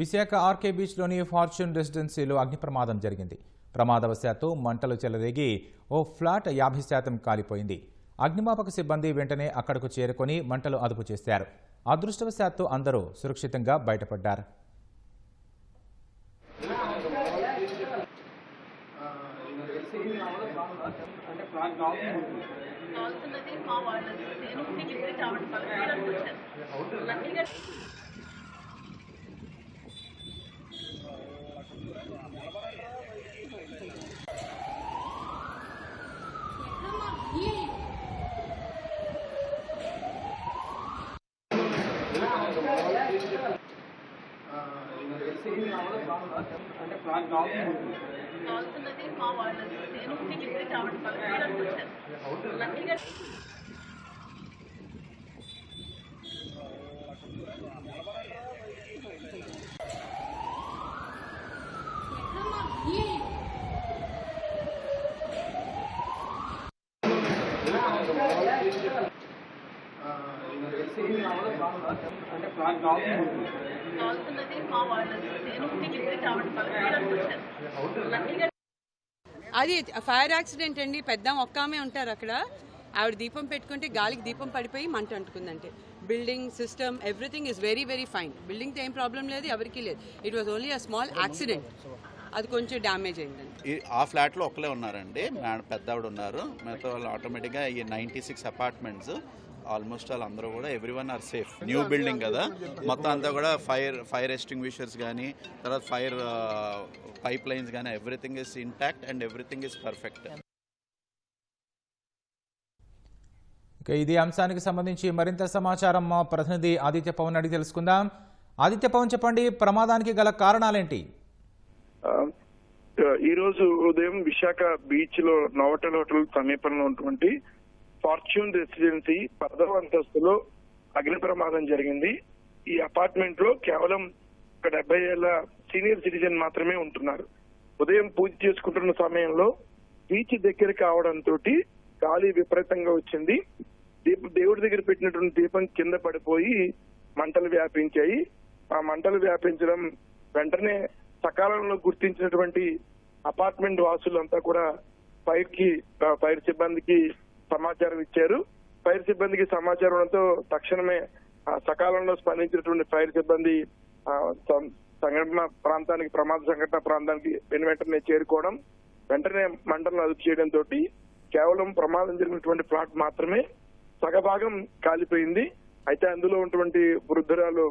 Visakha RK బీచ్లోని fortune రెసిడెన్సీలో అగ్ని ప్రమాదం జరిగింది. ప్రమాదవశాత్తు మంటలు చెలరేగి ఓ ఫ్లాట్ 50% కాలిపోయింది. అగ్నిమాపక సిబ్బంది వెంటనే అక్కడకు చేరుకొని మంటలు అదుపు చేశారు. అదృష్టవశాత్తు అందరూ సురక్షితంగా బయటపడ్డారు. అది ఫైర్ యాక్సిడెంట్ అండి. పెద్ద ఒక్కామే ఉంటారు అక్కడ. ఆవిడ దీపం పెట్టుకుంటే గాలికి దీపం పడిపోయి మంట అంటుకుందంటే. Building system everything is very very fine. బిల్డింగ్తో ఏం ప్రాబ్లం లేదు, ఎవరికి లేదు. It was only a small accident. అది కొంచెం డ్యామేజ్ అయిందండి. ఆ ఫ్లాట్లో ఒకలే ఉన్నారండి, పెద్ద ఆవిడ ఉన్నారు. మిగతా వాళ్ళు ఆటోమేటిక్గా ఈ 96 అపార్ట్మెంట్స్ ఆల్మోస్ట్ వాళ్ళందరూ కూడా everyone are safe. New building కదా, మొత్తం అంతా కూడా ఫైర్ ఎస్టింగ్విషర్స్ కానీ, తర్వాత ఫైర్ పైప్ లైన్స్ కానీ everything is intact and everything is perfect. ఇదే అంశానికి సంబంధించి మరింత సమాచారం మా ప్రతినిధి ఆదిత్య పవన్ అడిగి తెలుసుకుందాం. ఆదిత్య పవన్, చెప్పండి, ప్రమాదానికి గల కారణాలేంటి? ఈ రోజు ఉదయం విశాఖ బీచ్ లో నోవటెల్ హోటల్ సమీపంలో ఉన్నటువంటి ఫార్చ్యూన్ రెసిడెన్సీ 10వ అంతస్తులో అగ్ని ప్రమాదం జరిగింది. ఈ అపార్ట్మెంట్ లో కేవలం 70 ఏళ్ల సీనియర్ సిటిజన్ మాత్రమే ఉంటున్నారు. ఉదయం పూజ చేసుకుంటున్న సమయంలో బీచ్ దగ్గర కావడంతో గాలి విపరీతంగా వచ్చింది. దేవుడి దగ్గర పెట్టినటువంటి దీపం కింద పడిపోయి మంటలు వ్యాపించాయి. ఆ మంటలు వ్యాపించడం వెంటనే సకాలంలో గుర్తించినటువంటి అపార్ట్మెంట్ వాసులంతా కూడా ఫైర్ సిబ్బందికి సమాచారం ఇచ్చారు. ఫైర్ సిబ్బందికి సమాచారంతో తక్షణమే సకాలంలో స్పందించినటువంటి ఫైర్ సిబ్బంది ప్రమాద సంఘటన ప్రాంతానికి వెంటనే చేరుకోవడం, వెంటనే మంటలను అదుపు చేయడంతో కేవలం ప్రమాదం జరిగినటువంటి ఫ్లాట్ మాత్రమే సగభాగం కాలిపోయింది. అయితే అందులో ఉన్నటువంటి వృద్ధురాలు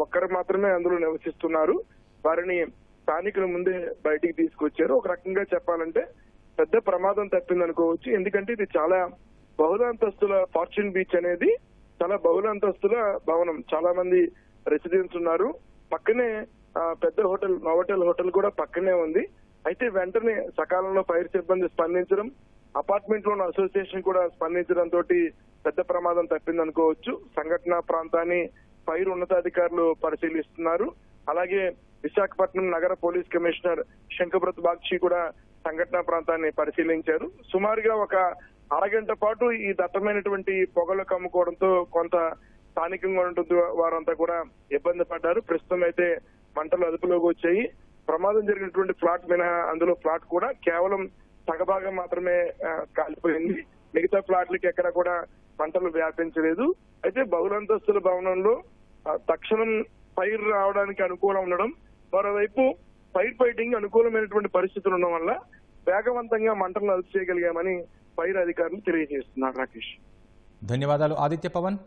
ఒక్కరు మాత్రమే అందులో నివసిస్తున్నారు. వారిని స్థానికుల ముందే బయటికి తీసుకొచ్చారు. ఒక రకంగా చెప్పాలంటే పెద్ద ప్రమాదం తప్పిందనుకోవచ్చు. ఎందుకంటే ఇది చాలా బహుళ అంతస్తుల ఫార్చ్యూన్ బీచ్ అనేది చాలా బహుళ అంతస్తుల భవనం. చాలా మంది రెసిడెంట్స్ ఉన్నారు. పక్కనే పెద్ద హోటల్ నోవటెల్ హోటల్ కూడా పక్కనే ఉంది. అయితే వెంటనే సకాలంలో ఫైర్ సిబ్బంది స్పందించడం, అపార్ట్మెంట్ లోని అసోసియేషన్ కూడా స్పందించడంతో పెద్ద ప్రమాదం తప్పిందనుకోవచ్చు. సంఘటన ప్రాంతాన్ని ఫైర్ ఉన్నతాధికారులు పరిశీలిస్తున్నారు. అలాగే విశాఖపట్నం నగర పోలీస్ కమిషనర్ శంకబ్రత్ బాగ్చి కూడా సంఘటన ప్రాంతాన్ని పరిశీలించారు. సుమారుగా ఒక అరగంట పాటు ఈ దట్టమైనటువంటి పొగలు కమ్ముకోవడంతో కొంత స్థానికంగా ఉంటుంది వారంతా కూడా ఇబ్బంది పడ్డారు. ప్రస్తుతం అయితే మంటలు అదుపులోకి వచ్చాయి. ప్రమాదం జరిగినటువంటి ఫ్లాట్ మినహా అందులో ఫ్లాట్ కూడా కేవలం సగభాగం మాత్రమే కాలిపోయింది. మిగతా ఫ్లాట్లకి ఎక్కడ కూడా మంటలు వ్యాపించలేదు. అయితే బహుళంతస్తుల భవనంలో తక్షణం ఫైర్ రావడానికి అనుకూలం ఉండడం, మరోవైపు ఫైర్ ఫైటింగ్ అనుకూలమైనటువంటి పరిస్థితులు ఉండడం వల్ల వేగవంతంగా మంటలను అదుపు చేయగలిగామని ఫైర్ అధికారులు తెలియజేస్తున్నారు. రాకేష్, ధన్యవాదాలు ఆదిత్య పవన్.